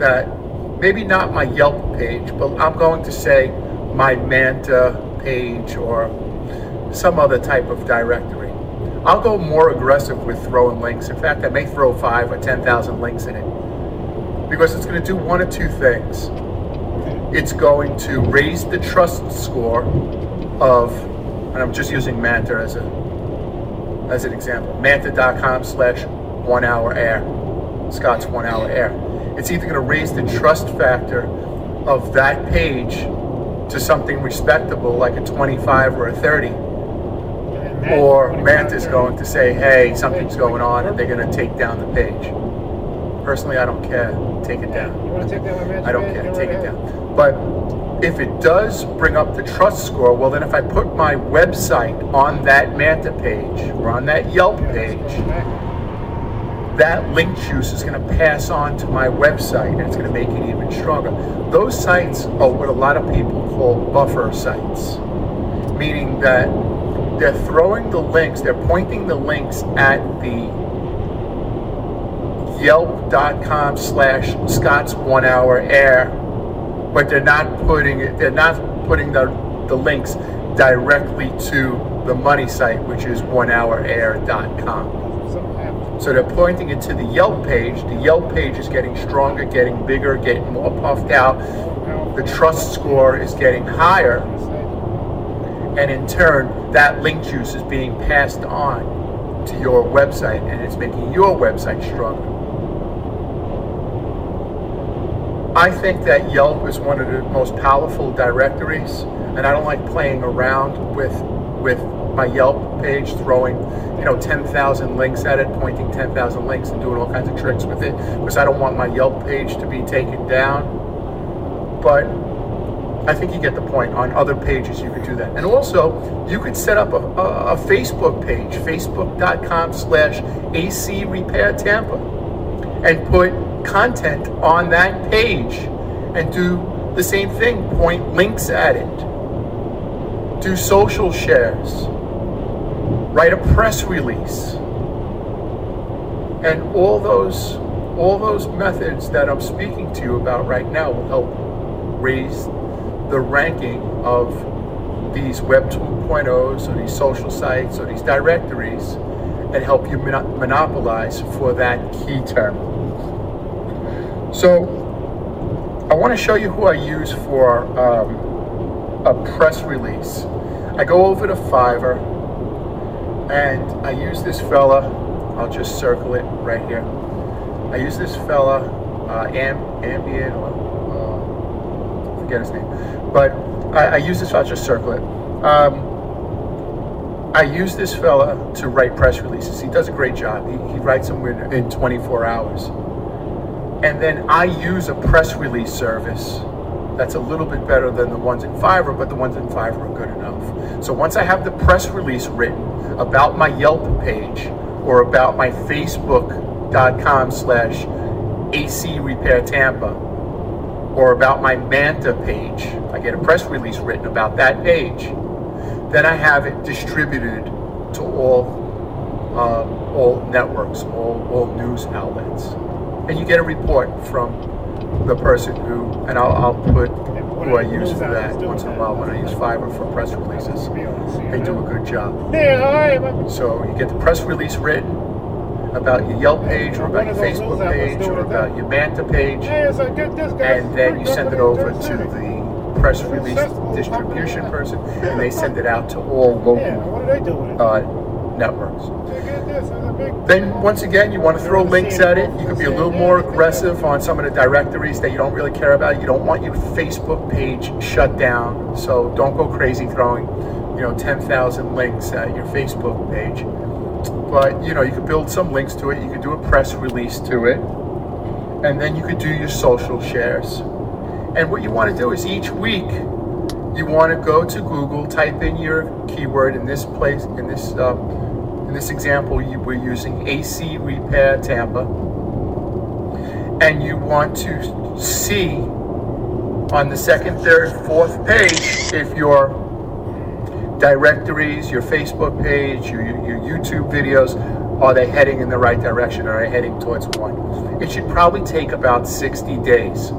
that maybe not my Yelp page, but I'm going to say my Manta page or some other type of directory. I'll go more aggressive with throwing links. In fact, I may throw 5 or 10,000 links in it, because it's going to do one of two things. It's going to raise the trust score of, and I'm just using Manta as an example, manta.com/1 hour air, Scott's 1 hour air. It's either going to raise the trust factor of that page to something respectable like a 25 or a 30, or Manta's going to say, hey, something's going on, and they're going to take down the page. Personally, I don't care. Take it down. You want to take down my Manture? I don't care. Take it down. But if it does bring up the trust score, well, then if I put my website on that Manta page or on that Yelp page, that link juice is going to pass on to my website, and it's going to make it even stronger. Those sites are what a lot of people call buffer sites, meaning that they're throwing the links, they're pointing the links at the Yelp.com/Scott's 1 hour air, but they're not putting the links directly to the money site, which is 1hourair.com. So they're pointing it to the Yelp page. The Yelp page is getting stronger, getting bigger, getting more puffed out. The trust score is getting higher. And in turn, that link juice is being passed on to your website, and it's making your website stronger. I think that Yelp is one of the most powerful directories, and I don't like playing around with my Yelp page, throwing 10,000 links at it, pointing 10,000 links and doing all kinds of tricks with it, because I don't want my Yelp page to be taken down. But I think you get the point. On other pages you could do that. And also, you could set up a Facebook page, facebook.com/AC Repair Tampa, and put content on that page and do the same thing, point links at it, do social shares, write a press release, and all those methods that I'm speaking to you about right now will help raise the ranking of these Web 2.0s or these social sites or these directories, and help you monopolize for that key term. So I want to show you who I use for a press release. I go over to Fiverr, and I use this fella. I'll just circle it right here. I use this fella, Ambient, forget his name, but I use this fella. I'll just circle it. I use this fella to write press releases. He does a great job. He writes them in 24 hours. And then I use a press release service that's a little bit better than the ones in Fiverr, but the ones in Fiverr are good enough. So once I have the press release written about my Yelp page or about my Facebook.com/AC Repair Tampa, or about my Manta page, I get a press release written about that page, then I have it distributed to all networks, all news outlets. And you get a report from the person who, and I'll put who I use for that once in a while when I use Fiverr for press releases. They do a good job. So you get the press release written about your Yelp page, or about your Facebook page, or about your Manta page, and then you send it over to the press release distribution person, and they send it out to all local networks. Then once again, you want to throw links at it. You can be a little more aggressive on some of the directories that you don't really care about. You don't want your Facebook page shut down, so don't go crazy throwing 10,000 links at your Facebook page. But you can build some links to it. You can do a press release to it, and then you could do your social shares. And what you want to do is each week you want to go to Google, type in your keyword. In this place, in this example, we're using AC Repair Tampa, and you want to see on the second, third, fourth page if your directories, your Facebook page, your YouTube videos Are they heading in the right direction? Are they heading towards one? It should probably take about 60 days